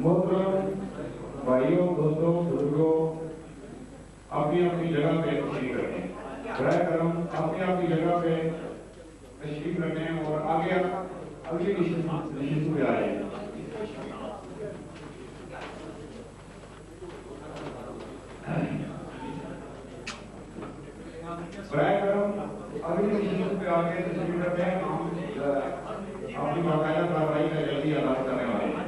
محترم بھائیوں، دوستوں، بزرگوں، اپنی اپنی جگہ پہ تشریف رکھیں. برائے کرم اپنی اپنی جگہ پہ تشریف رکھیں اور آگے اگلی نشست پہ آ جائیں. برائے کرم اگلی نشست پہ آگے تشریف رکھیں. ہم اپنی باقاعدہ کارروائی کا جلدی آغاز کرنے والے ہیں.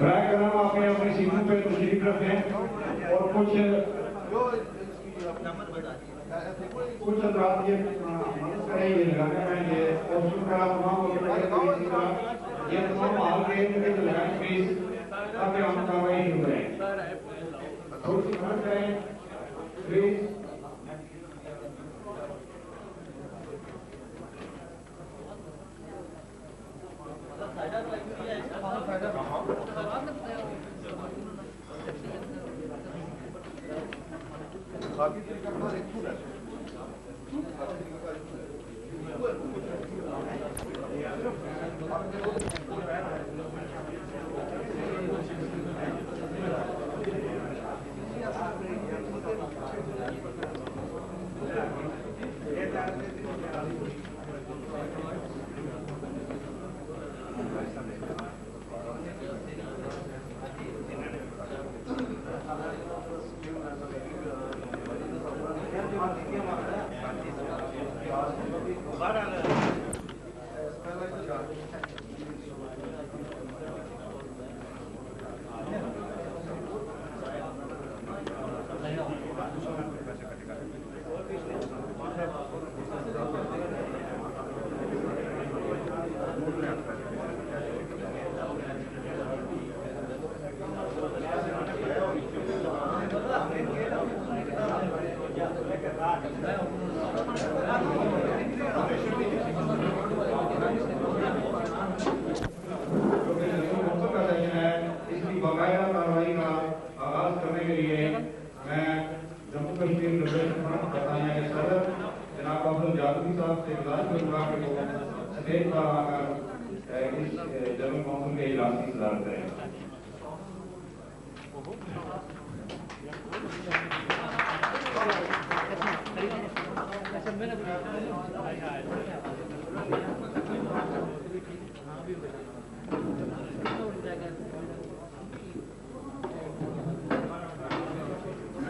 برائے کرم اپنے اپنی سیٹوں پہ تشریف رکھیں اور کچھ اندراز یہ کریں گے لگانے میں یہ آپشن کا تمام یہ تمام حال کے لگائیں پلیز تاکہ ہم کارروائی شروع کریں. تھوڑی سی مدد کریں پلیز.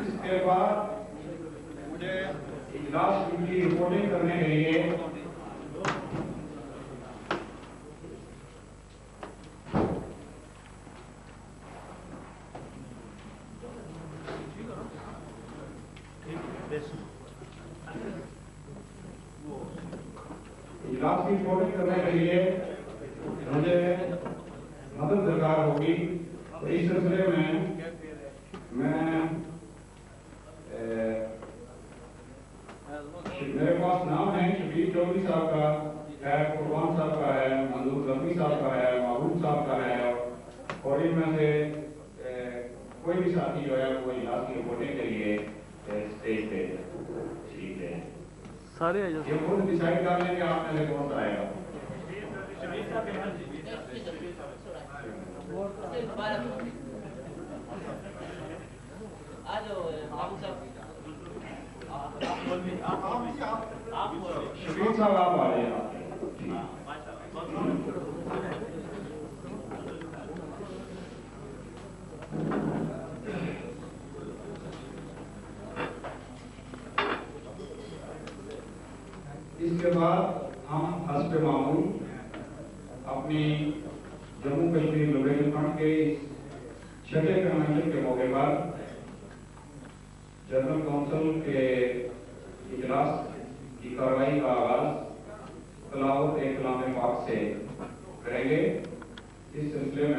اس کے بعد مجھے اجلاس کی رپورٹنگ کرنے کے لیے مجھے مدد درکار ہوگی. اس سلسلے میں میرے پاس نام ہے شبیر چودھری صاحب کا ہے, قربان صاحب کا ہے, منظور زلمی صاحب کا ہے, محبوب صاحب کا ہے, اور ان میں سے کوئی بھی ساتھی جو ہے وہ اجلاس کی رپورٹنگ کے لیے اسٹیج پہ تشریف لے. یہ خود ڈیسائیڈ کر لیں کہ آپ میں سے کون سا آئے گا. آ جاؤ شبیر صاحب آپ آ جائیں. اس کے بعد ہم حسب معمول اپنی جموں کشمیر لبریشن فرنٹ کے چھٹے کنونشن کے موقع پر جنرل کونسل کے اجلاس کی کارروائی کا آغاز تلاوت کلام پاک سے کریں گے. اس سلسلے میں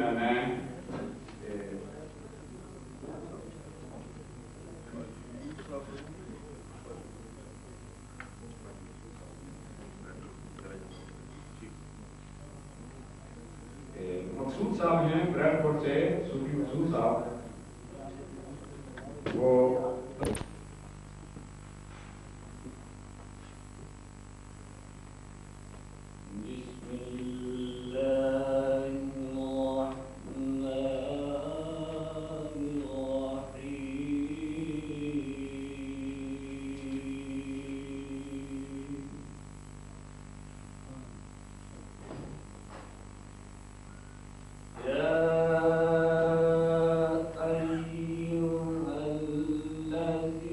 مقصود صاحب ہیں بریڈ فورڈ سے، صوفی مقصود صاحب، وہ أيها الذين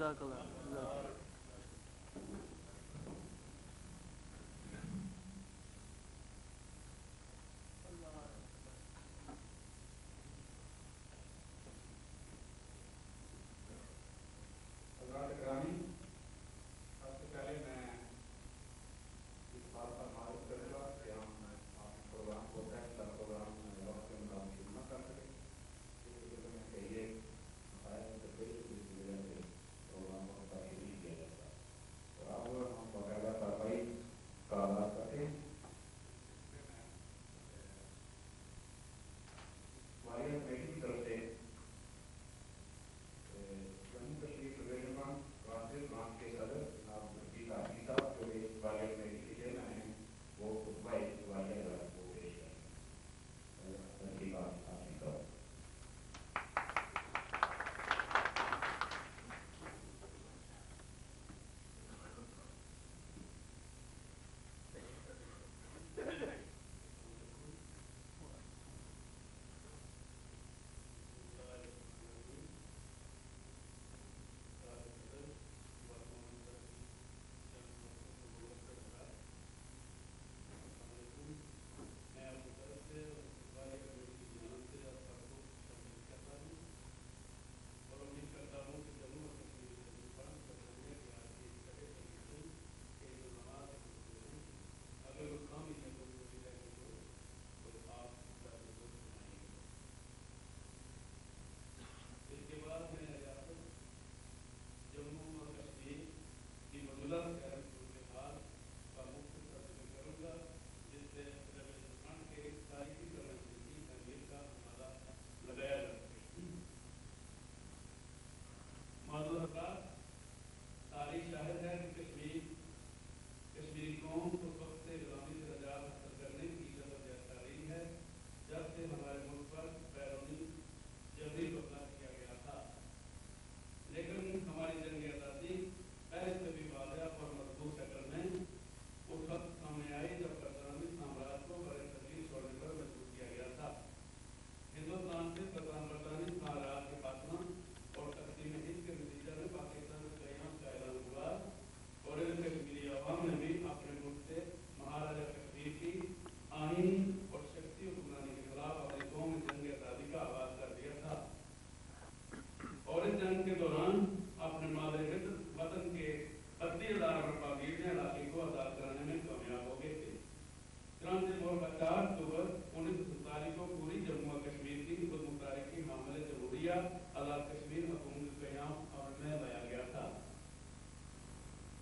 جزاک اللہ.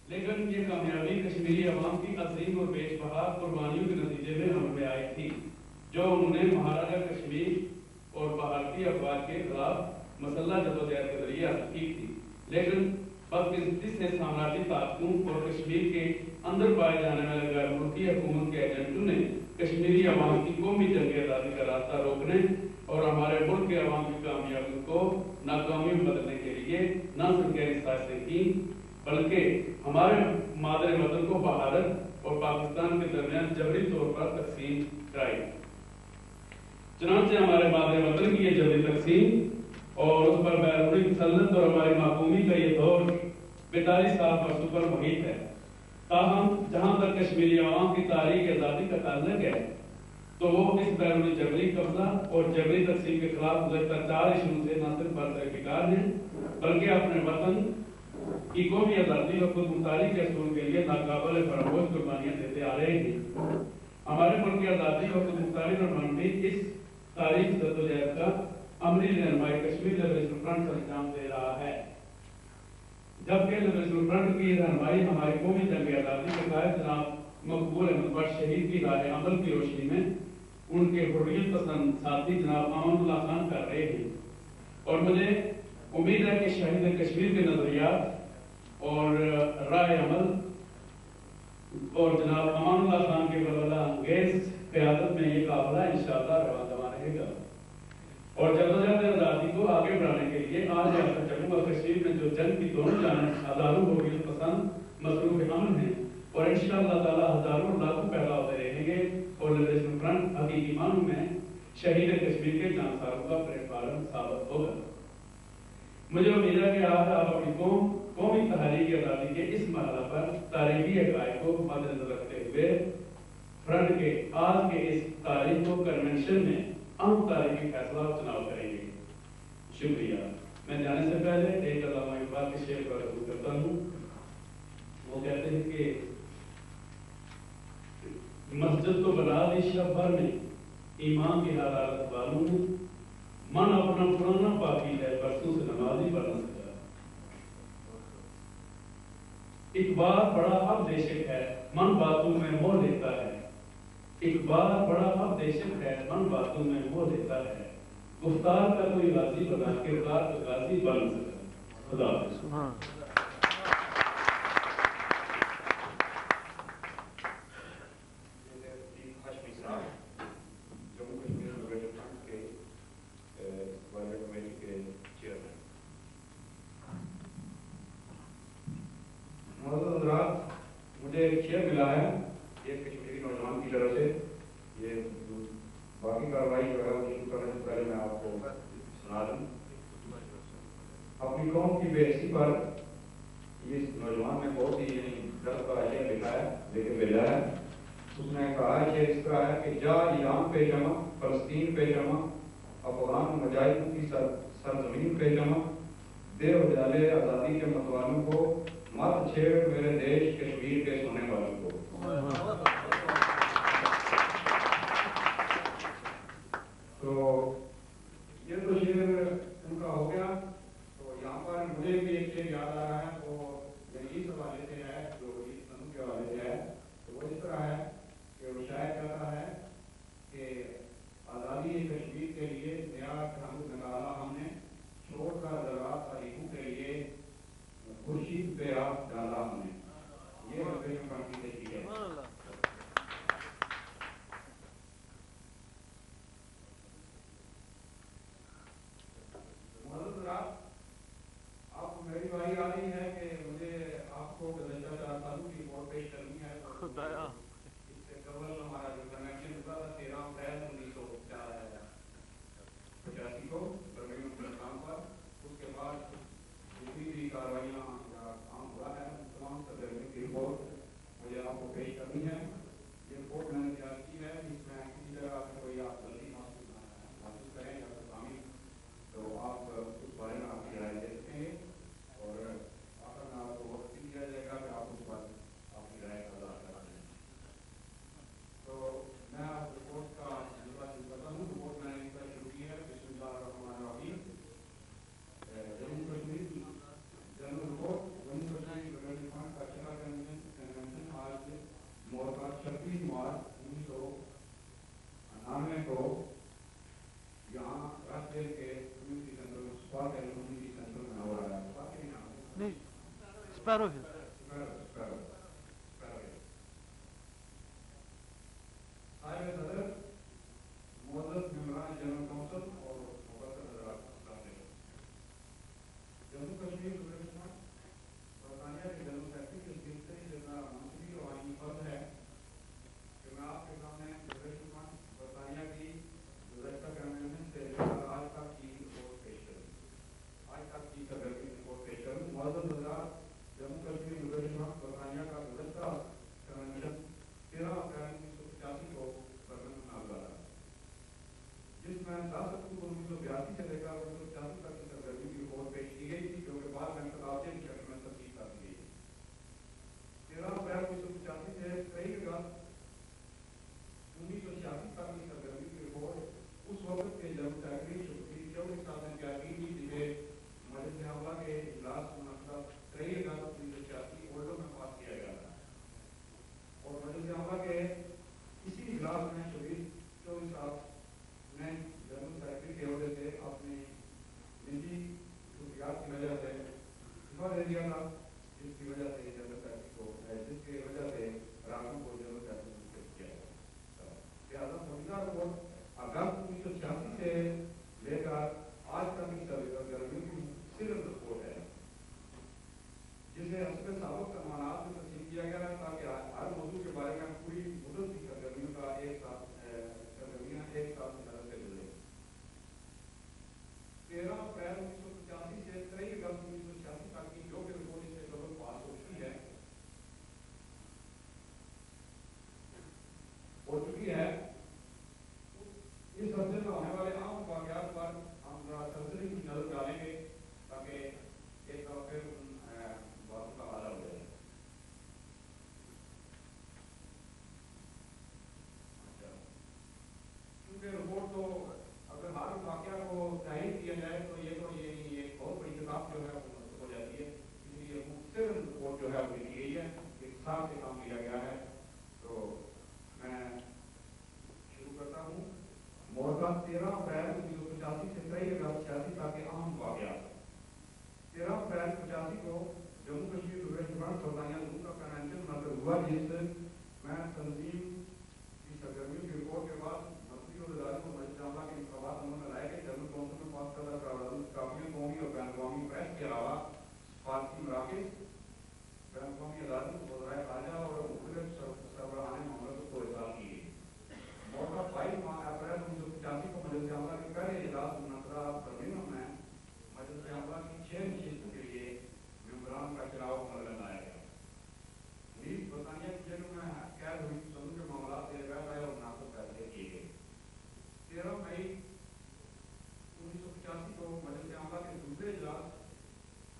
لیکن یہ کامیابی کشمیری عوام کی عظیم اور بیش بہا قربانیوں کے نتیجے میں ہم میں آئی تھی، جو انہوں نے مہاراجہ کشمیر اور بھارتی افواج کے خلاف مسلح جدوجہد کے ذریعے حاصل کی تھی۔ لیکن بدقسمتی سے سامراجی طاقتوں اور کشمیر کے اندر پائے جانے والے غیر ملکی حکومت کے ایجنٹوں نے کشمیری عوام کی قومی جنگ آزادی کا راستہ روکنے اور ہمارے ملک کے عوام کی کامیابی کو ناکامی میں بدلنے کے لیے نہ صرف غیر سازشیں کی بلکہ ہمارے مادر وطن کو بھارت اور پاکستان کے درمیان جبری طور پر تقسیم کرائی۔ چنانچہ ہمارے مادر وطن کی یہ جبری تقسیم اور اس پر بیرونی تسلط اور ہماری محکومی کا یہ دور 42 سال برسوں پر محیط ہے۔ تاہم جہاں تک کشمیری عوام کی تاریخ آزادی کا تعلق ہے تو وہ اس بیرونی جبری قبضہ اور جبری تقسیم کے خلاف گزشتہ 4 عشروں سے نہ صرف برطرفکار ہیں بلکہ اپنے وطن کی قومی آزادی اور خود مختاری کے اصول کے لیے ناقابل فراموش قربانیاں دیتے آ رہے ہیں۔ ہمارے ملک کی آزادی اور خود مختاری پر مبنی اس تاریخ جدوجہد کا عملی رہنمائی کشمیر لبریشن فرنٹ انجام دے رہا ہے، جبکہ لبریشن فرنٹ کی رہنمائی ہماری قومی جنگ آزادی کے قائد جناب مقبول احمد بٹ شہید کی راہ عمل کی روشنی میں ان کے حریت پسند ساتھی جناب امان اللہ خان کر رہے ہیں، اور مجھے امید ہے کہ شہید کشمیر کے نظریات اور رائے عمل اور جناب امان اللہ خان کے بلبلہ انگیز قیادت میں یہ قافلہ انشاءاللہ رواں دواں رہے گا، اور جدوجہد آزادی کو آگے بڑھانے کے لیے آج ریاست جموں و کشمیر میں جو جنگ کی دونوں جانب ہزاروں حریت پسند مصروف امن ہیں اور انشاءاللہ تعالی ہزاروں لاکھوں پیدا ہوتے رہیں گے، اور لبریشن فرنٹ حقیقی معنوں میں شہید کشمیر کے جانساروں کا پلیٹ فارم ثابت ہوگا۔ مجھے امید ہے کہ آج آپ اپنی قوم قومی تحریک آزادی کے اس مرحلہ پر تاریخی حقائق کو مد نظر رکھتے ہوئے فرنٹ کے آج کے اس تاریخ کو کنونشن میں اہم تاریخی فیصلہ چناؤ کریں گے. شکریہ. میں جانے سے پہلے ایک علامہ اقبال کے شعر پر رجوع کرتا ہوں. وہ کہتے ہیں کہ مسجد تو بنا دی شب بھر میں ایمان کی حرارت والوں نے, من اپنا پرانا باقی ہے برسوں سے نماز ہی پڑھ نہ سکا. اقبال بڑا اب دیشک ہے من باتوں میں موہ لیتا ہے. اقبال بڑا اب دیشک ہے من باتوں میں موہ لیتا ہے. گفتار کا کوئی غازی بنا کردار کا غازی بن سکا. خدا حافظ. مجھے ایک شعر ملا ہے ایک کشمیری نوجوان کی طرف سے. یہ باقی کارروائی جو ہے وہ شروع کرنے سے پہلے میں آپ کو سنا دوں. اپنی قوم کی بے حسی پر یہ نوجوان نے بہت ہی درد کا شعر لکھا ہے لیکن بھیجا ہے. اس نے کہا ہے شعر اس طرح ہے کہ جا ایران پہ چمک فلسطین پہ چمک افغان مجاہدوں کی سرزمین پہ چمک دے اجالے آزادی کے متوالوں کو مت چھیڑ میرے دیش کشمیر کے سونے والوں کو. تو یہ تو شعر ان کا ہو گیا. تو یہاں پر مجھے بھی ایک شعر یاد آ رہا ہے وہ اس حوالے سے ہے جو اس نظم کے حوالے سے ہے. تو وہ اس طرح ہے کہ وہ شاعر کہتا ہے کہ آزادی کشمیر کے لیے نیا رنگ نکالا ہم نے چھوڑ کر زراعت تاریخوں کے لیے خورشید پہ آپ ڈالا ہم نے. یہ کی تشریح ہے. آپ میری باری آ رہی ہے کہ مجھے آپ کو گزشتہ 4 سالوں کی رپورٹ پیش کرنی ہے. اس سے قبل ہمارا جو کنوینشن ہوا تھا 13 اپریل 1985 کو برمنگھم پر. اس کے بعد جتنی بھی کاروائیاں یا کام ہوا ہے تمام سرگرمیوں کی رپورٹ مجھے آپ کو پیش کرنی ہے. یہ رپورٹ میں نے تیار کی ہے جس میں کسی طرح سے کوئی آپ غلطی محسوس کریں یا تعمیر تو آپ اس بارے میں آپ کی رائے دے سکیں گے اور آخر میں آپ کو وقت بھی دیا جائے گا کہ آپ اس پر آپ کی رائے کا اظہار کرا دیں. تو میں آپ رپورٹ کا جلوہ شروع کرتا ہوں. رپورٹ میں نے اس طرح شروع کی ہے. بسم اللہ الرحمن الرحیم. Jammu Kashmir general report. Jammu Kashmir development fund کا چھٹا کنونشن آج مورکا 26 مارچ 1999 کو یہاں راشٹریہ کے کمیونٹی سینٹر میں سپاک کمیونٹی سینٹر میں ہو رہا ہے. سپاک کے نام نہیں سپیرو ہل. صاحب صدر معزز ممبران جنرل کونسل اور مقدس حضرات السلام علیکم. جموں کشمیر ڈیولپمنٹ برطانیہ کے جنرل سیکرٹری کے سلسلے سے میرا منصبی اور آئینی فرض ہے کہ میں آپ کے سامنے ڈیولپمنٹ برطانیہ کی گزشتہ کنونشن سے آج تک کی رپورٹ پیش کروں. آج تک کی سرگرمی رپورٹ پیش کروں. معزز حضرات, جموں کشمیر ڈیولپمنٹ برطانیہ کا گزشتہ کنونشن 13 اپریل 1985 کو برمنگھم میں ہوا تھا جس میں 10 اکتوبر 1982 سے لے کر 1985 تک کی سرگرمی کی رپورٹ پیش کی گئی تھی جو کہ بعد میں خطابچے کی شکل میں تفصیل کر دی گئی. 13 اپریل 1985 سے 23 اگست 1986 تک کی سرگرمی کی رپورٹ اس وقت کے جنرل سیکرٹری شفیع چودھری صاحب نے تیار کی تھی جسے مجلس عاملہ کے اجلاس منعقدہ 23 اگست 1986 اردو میں پاس کیا گیا تھا. اور مجلس عاملہ کے اسی اجلاس میں شفیع چودھری صاحب نے جنرل سیکرٹری کے عہدے سے اپنی نجی خصوصیات کی وجہ سے استعفیٰ دے دیا تھا جس کی وجہ سے جنرل سیکرٹری کو جس کی وجہ سے راگوں کو جنرل سیکرٹری منتخب کیا گیا. لہٰذا موجودہ رپورٹ اگست 1986 سے لے کر آج تک کی سرگرمیوں کی صرف رپورٹ ہے جسے حسب سابق عنوانات میں تقسیم کیا گیا ہے تاکہ ہر موضوع کے بارے میں پوری مدت اس ہفتے میں ہونے والے عام واقعات پر ہم سلسلے کی نظر ڈالیں گے تاکہ ایک بار پھر بات کا حل ہو جائے. کیونکہ رپورٹ تو اگر ہر واقعہ کو ظاہر کیا جائے تو یہ ایک بہت بڑی کتاب جو ہے وہ ہو جاتی ہے. اس لیے مختصر رپورٹ جو ہے وہ لکھی گئی ہے, اختصار سے کام کیا گیا ہے. تو میں شروع کرتا ہوں. مورخہ 13 اپریل 1985 سے 23 اگست 86 تک کے اہم واقعات. 13 اپریل 85 کو جموں کشمیر لبریشن فرنٹ برطانیہ حکومت کا کنونشن منعقد ہوا, جس میں تنظیم کی سرگرمیوں کی رپورٹ کے بعد مسئلے اور اداروں کو مجلس عاملہ کے انتخابات عمل میں لائے گئے. جنرل کونسل میں پاس کردہ قراردادوں کی کاپیاں قومی اور بین الاقوامی پریس کے علاوہ سفارتی مراکز, بین الاقوامی اداروں, وزرائے خارجہ اور مختلف سربراہان مملکت کو ارسال کی گئی. مورخہ 22 اپریل 1985 کو مجلس عاملہ کے پہلے اجلاس منعقدہ برمنگھم میں مجلس عاملہ کی 6 نشستوں کے لیے ممبران کا چناؤ عمل میں لایا گیا. نیز برطانیہ کی جیلوں میں قید ہوئی سمجھ کے معاملات سے بحث آئے اور مناسب فیصلے کیے گئے. 13 مئی 1985 کو مجلس عاملہ کے دوسرے اجلاس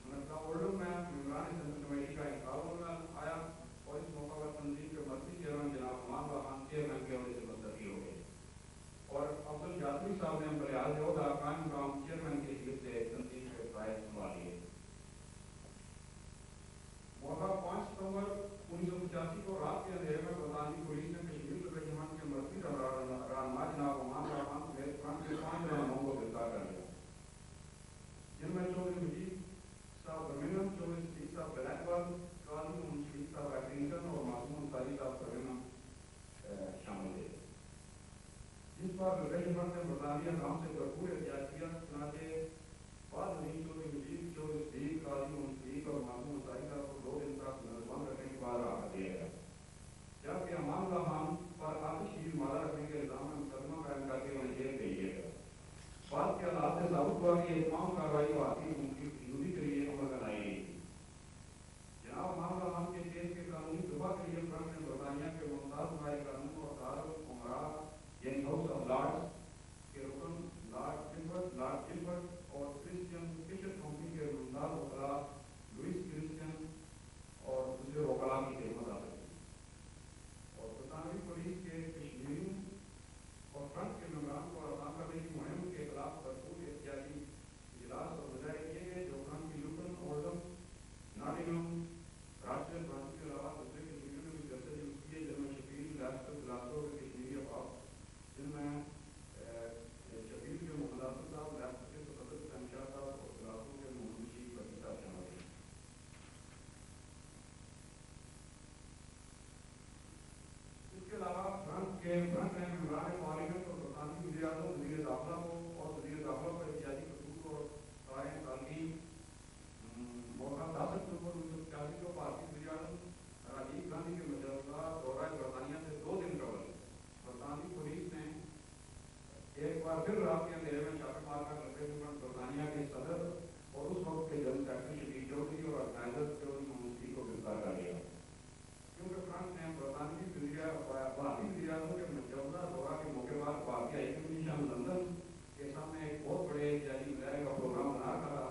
منعقدہ اردو میں ممبران سنٹرل کمیٹی کا انتخاب میں آیا اور اس موقع پر تنظیم کے مرکزی چیئرمین جناب امان اللہ خان چیئرمین کے عہدے سے مستعفی ہو گئے اور عبد الجاذبی صاحب نے بلحاظ عہدہ قائم مقام چیئرمین کی حیثیت سے تنظیم کے قائد سنبھال لیے. مورخہ 5 ستمبر 1985 کو رات کے اندھیرے میں برطانوی پولیس نے کشمیر لبریشن کے مرکزی رہنما جناب امان اللہ خان سمیت فرنٹ کے 5 رہنماؤں کو گرفتار کر لیا, جن میں چودھری مجید صاحب برمنگھم, چودھری صدیق صاحب بلیکبرن, قاضی محمد شفیق صاحب ایکٹنگٹن اور معصوم انصاری صاحب برمنگھم شامل تھے. جس پر لبریشن فرنٹ نے برطانوی حکام سے بھرپور احتجاج کیا. چنانچہ بعد ازیں چودھری مجید, چودھری صدیق, قاضی محمد شفیق اور معصوم انصاری صاحب کو 2 دن تک نظربند رکھنے کے بعد راحت دیا گیا, جبکہ امان اللہ خان پر آتش کی مادہ رکھنے کے الزام میں مقدمہ قائم کر کے انہیں جیل بھیج دیا گیا. بعد کے حالات سے ثابت ہوا کہ یہ تمام کارروائی بھارتی حکومت کی خوشنودی کے لیے عمل میں لائی گئی تھی. جناب امان اللہ خان کے کیس کے قانونی دفاع کے لیے فرنٹ نے برطانیہ کے ممتاز نمائندہ قانون اور دارالعمراء یعنی ہاؤس آف لارڈز کے رکن لارڈ جلبرٹ اور کرسچین فشر کمپنی کے ممتاز وکلاء لوئس کرسچین اور دوسرے وکلاء کی خدمت حاصل کی اور برطانوی پولیس کے کشمیریوں اور فرنٹ کے ممبران کو آسان کرنے کی مہم کے خلاف بھرپور احتجاجی اجلاس اور مظاہرے کیے گئے, جو فرنٹ کی لوٹن, اولڈم, ناٹنگھم, راسٹر برانچ کے علاوہ دوسرے کشمیریوں نے بھی جلسے یوز کیے, جن میں شفیل, لیسٹر, گلاسگو کے کشمیری افواج, جن میں شفیل کے محمد حسن صاحب, لیسٹر کے صدر شاہ صاحب اور گلاسگو کے محمد شیخ بخی صاحب شامل تھے. اس کے علاوہ فرنٹ نے ممبران پارلیمنٹ اور برطانوی وزیر اعظم, وزیر داخلہ کو اور وزیر داخلہ پر احتجاجی خطوط اور قائم تعلیم. مورخہ 10 اکتوبر 1985 کو بھارتی وزیر اعظم راجیو گاندھی کے مجوزہ دورہ برطانیہ سے 2 دن قبل برطانوی پولیس نے ایک بار پھر رات کے اندھیرے میں چھاپے مار کر لبریشن فرنٹ برطانیہ کے صدر اور اس وقت کے جنرل سیکرٹری شفیق چودھری اور آرگنائزر چودھری محمد شفیق کو گرفتار کر لیا, کیونکہ فرنٹ نے برطانوی بھارتی وزیر اعظم کے مجوزہ دورہ کے موقع پر بھارتی ہائی کمیشن لندن کے سامنے ایک بہت بڑے احتجاجی مظاہرے کا پروگرام بنا رکھا,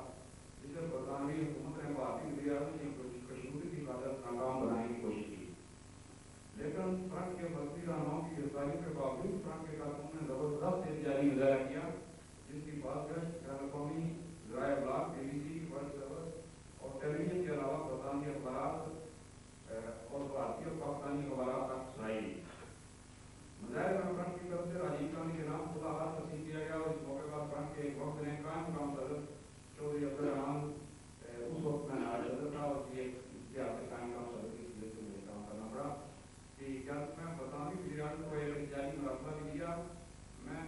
جسے برطانوی حکومت نے بھارتی وزیر اعظم کی کشمیری کی خاطر ناکام بنانے کی کوشش کی. لیکن فرنٹ کے مرکزی رہنماؤں کی گرفتاری کے باوجود فرنٹ کے کارکنوں نے زبردست احتجاجی مظاہرہ کیا, جس کی بات گشت بین الاقوامی ذرائع ابلاغ, BBC, ورلڈ سروس اور ٹیلی ویژن کے علاوہ برطانوی اخبارات اور بھارتی اور پاکستانی اخبارات تک سنائی گئی. مظاہرے میں فرنٹ کی طرف سے راجیو گاندھی کے نام خدا ہاتھ تسلیم کیا گیا اور اس موقع پر فرنٹ کے ایک وقت نے قائم مقام صدر چودھری عبدالرحمان, اس وقت میں نائب صدر تھا اور یہ سے قائم مقام صدر کی حیثیت سے مجھے کام کرنا پڑا کہ جب میں برطانوی وزیر اعظم کو ایک احتجاجی مراقبہ بھی دیا, میں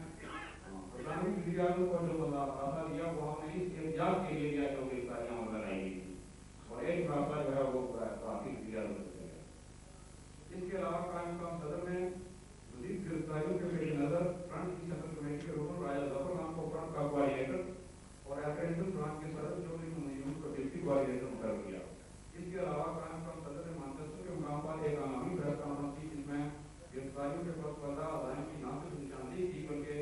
برطانوی وزیر اعظم کو جو مراقبہ دیا وہ ہم نے اس احتجاج کے لیے دیا جو گرفتاریاں عمل میں لائی گئی تھی اور ایک مراقبہ جو ہے وہ بھارتی وزیر اعظم کو دیا. اس کے علاوہ قائم مقام صدر نے مزید گرفتاریوں کے پیش نظر فرنٹ کی سنٹرل کمیٹی کے رکن راجہ ظفر خان کو فرنٹ کا کوآرڈینیٹر اور اپریٹس برانچ کے صدر چودھری محمد کو ڈپٹی کوآرڈینیٹر مقرر کیا. اس کے علاوہ قائم مقام صدر نے مانچسٹر کے مقام پر ایک عوامی پریس کانفرنس کی, جس میں گرفتاریوں کے پس پردہ عزائم کی نہ صرف نشاندہی کی بلکہ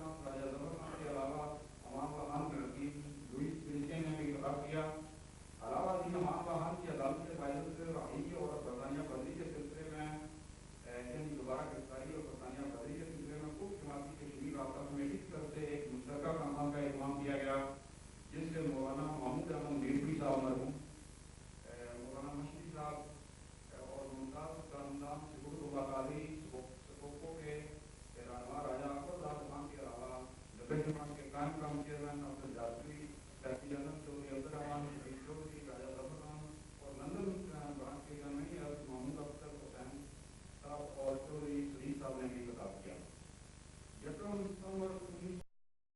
احمد راجہ ظفر خان کے علاوہ امام خان کی رقیب لوئس پرنسے نے بھی خطاب کیا. علاوہ ازیں امام خان کی عدالت کے فائدے سے رہائی اور برطانیہ بدری کے سلسلے میں یعنی دوبارہ گرفتاری اور برطانیہ بدری کے سلسلے میں خوب جماعتی کشمیر رابطہ کمیٹی کی طرف سے ایک مشترکہ کنفرنس کا اہتمام کیا گیا جس سے مولانا محمود احمد میرپوری صاحب مرحوم مولانا مشفی صاحب اور ممتاز خاندان سکوت اللہ قادری سکوکو کے رہنما راجہ اکبر راز خان کے علاوہ جبے جماعت کے قائم کام چیئرمین عبد الجاسوی تحقیق اعظم چودھری عبدالرحمان چودھری راجہ ظفر خان اور لندن برانچ کے زمینی عرض محمود افضل حسین صاحب اور چودھری سعید صاحب نے بھی خطاب کیا. یکم ستمبر